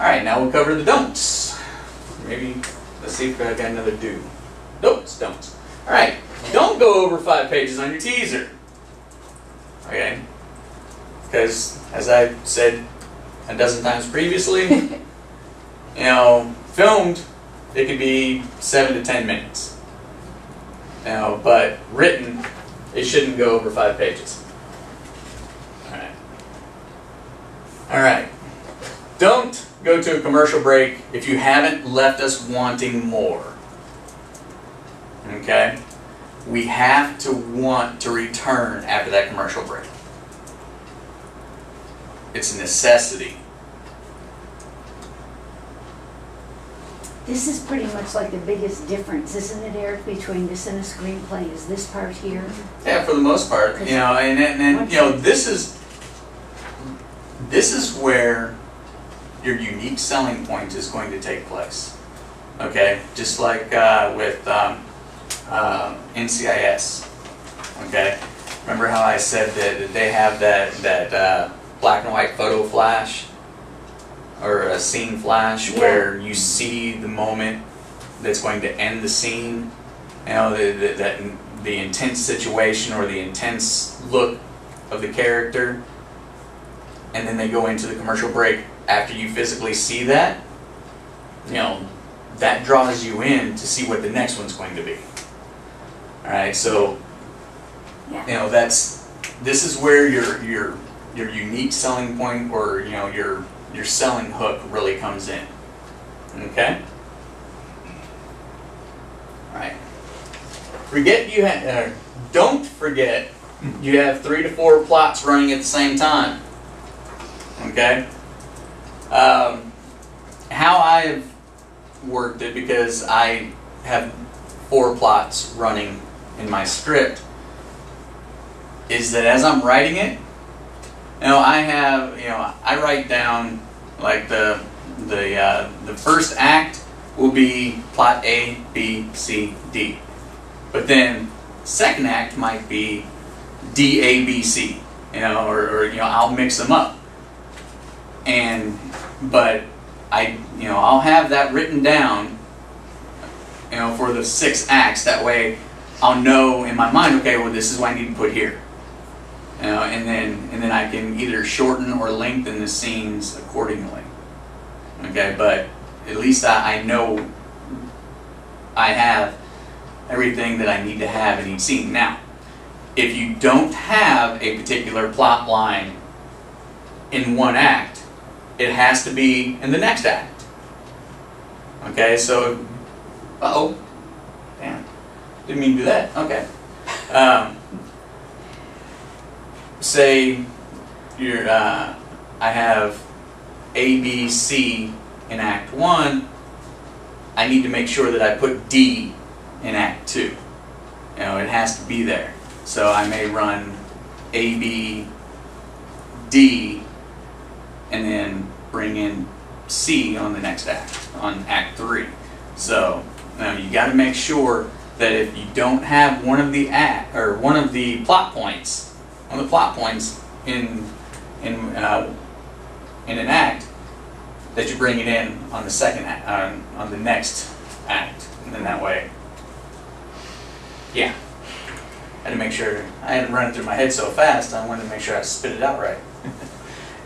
Alright, now we'll cover the don'ts. Maybe, let's see if I got another do. Nope, it's don'ts. Alright, don't go over 5 pages on your teaser. Okay? Because, as I said a dozen times previously, you know, filmed, it could be 7 to 10 minutes. You know, but written, it shouldn't go over 5 pages. Alright. Alright. Don't go to a commercial break if you haven't left us wanting more. Okay? We have to want to return after that commercial break. It's a necessity. This is pretty much like the biggest difference, isn't it, Eric, between this and a screenplay? Is this part here? Yeah, for the most part. You know, and you know, this is where your unique selling point is going to take place. Okay, just like with NCIS. Okay, remember how I said that they have that black and white photo flash or a scene flash, where you see the moment that's going to end the scene. You know, the intense situation or the intense look of the character, and then they go into the commercial break. After you physically see that, you know, that draws you in to see what the next one's going to be. All right, so you know, this is where your unique selling point, or you know, your selling hook really comes in. Okay. All right. Don't forget you have 3 to 4 plots running at the same time. Okay. How I've worked it, because I have 4 plots running in my script, is that as I'm writing it, you know, I write down like the first act will be plot A, B, C, D, but then second act might be D, A, B, C, you know, or you know, I'll mix them up, but I'll have that written down, you know, for the 6 acts. That way, I'll know in my mind, okay, well, this is what I need to put here. You know, and then I can either shorten or lengthen the scenes accordingly. Okay, but at least I know I have everything that I need to have in each scene. Now, if you don't have a particular plot line in one act, it has to be in the next act. Okay, so, damn, didn't mean to do that. Okay. Say I have A, B, C in Act 1, I need to make sure that I put D in Act 2. You know, it has to be there. So I may run A, B, D, and then bring in C on the next act, on Act 3. So now you got to make sure that if you don't have one of the plot points, in an act, that you bring it in on the second act, on the next act, and then that way, yeah. I had to make sure, I hadn't run it through my head so fast, I wanted to make sure I spit it out right.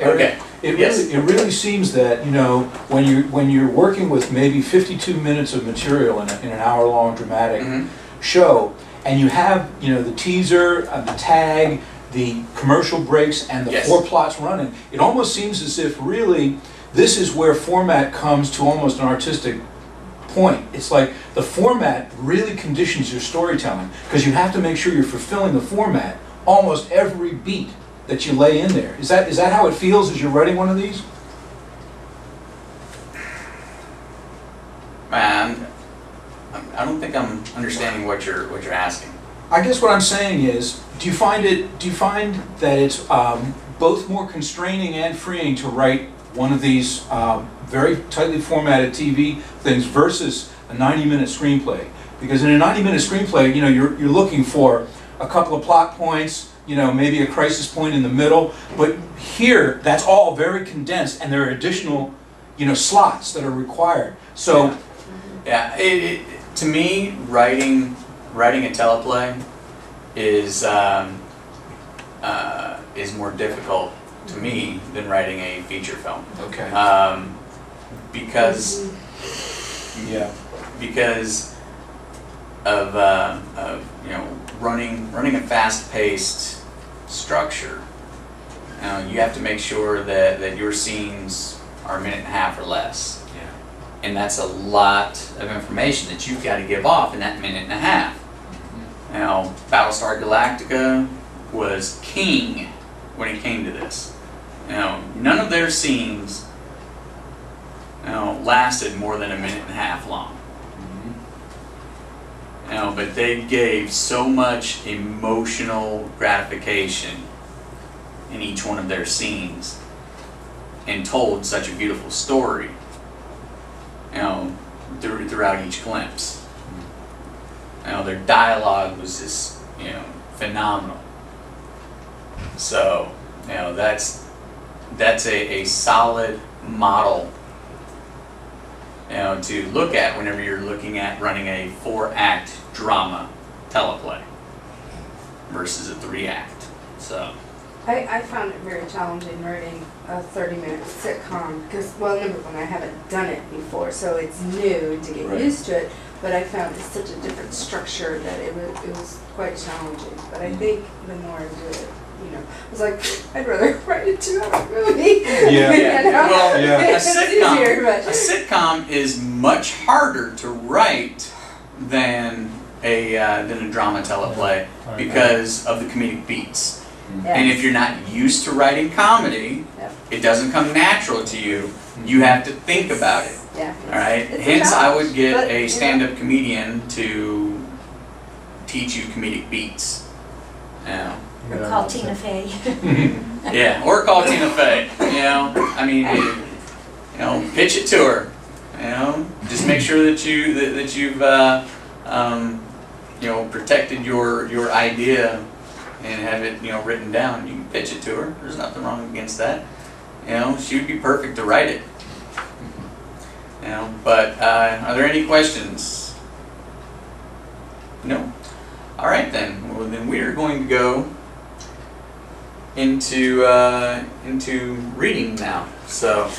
Okay. It really seems that, you know, when you're working with maybe 52 minutes of material in an hour-long dramatic show, and you have, you know, the teaser, the tag, the commercial breaks, and the 4 plots running, it almost seems as if really this is where format comes to almost an artistic point. It's like the format really conditions your storytelling, because you have to make sure you're fulfilling the format almost every beat that you lay in there. Is that how it feels as you're writing one of these? Man, I don't think I'm understanding what you're asking. I guess what I'm saying is, do you find that it's both more constraining and freeing to write one of these very tightly formatted TV things versus a 90-minute screenplay? Because in a 90-minute screenplay, you know, you're looking for a couple of plot points, you know, maybe a crisis point in the middle, but here that's all very condensed, and there are additional slots that are required. So, yeah, to me, writing a teleplay is more difficult to me than writing a feature film. okay. Because of running a fast-paced structure. You have to make sure that your scenes are a minute and a half or less. Yeah. And that's a lot of information that you've got to give off in that minute and a half. Battlestar Galactica was king when it came to this. None of their scenes lasted more than a minute and a half long. But they gave so much emotional gratification in each one of their scenes and told such a beautiful story, throughout each glimpse. Their dialogue was just, phenomenal. So, that's a solid model, to look at whenever you're looking at running a 4-act drama teleplay versus a 3-act. So I found it very challenging writing a 30-minute sitcom because, well, number one, I haven't done it before, so it's new to get used to it. But I found it's such a different structure that it was quite challenging. But I think the more I do it, I was like, I'd rather write a 2-hour movie. Yeah. Well, yeah. A sitcom is much harder to write than a drama teleplay because of the comedic beats. And if you're not used to writing comedy, it doesn't come natural to you. You have to think about it. Yeah. All right. Hence, I would get a stand-up comedian to teach you comedic beats. Or call Tina Fey. Yeah, or call Tina Fey. Pitch it to her. Just make sure that you've protected your idea and have it written down. You can pitch it to her. There's nothing wrong against that. She would be perfect to write it. But are there any questions? No. All right then. Well, then we are going to go into reading now. So.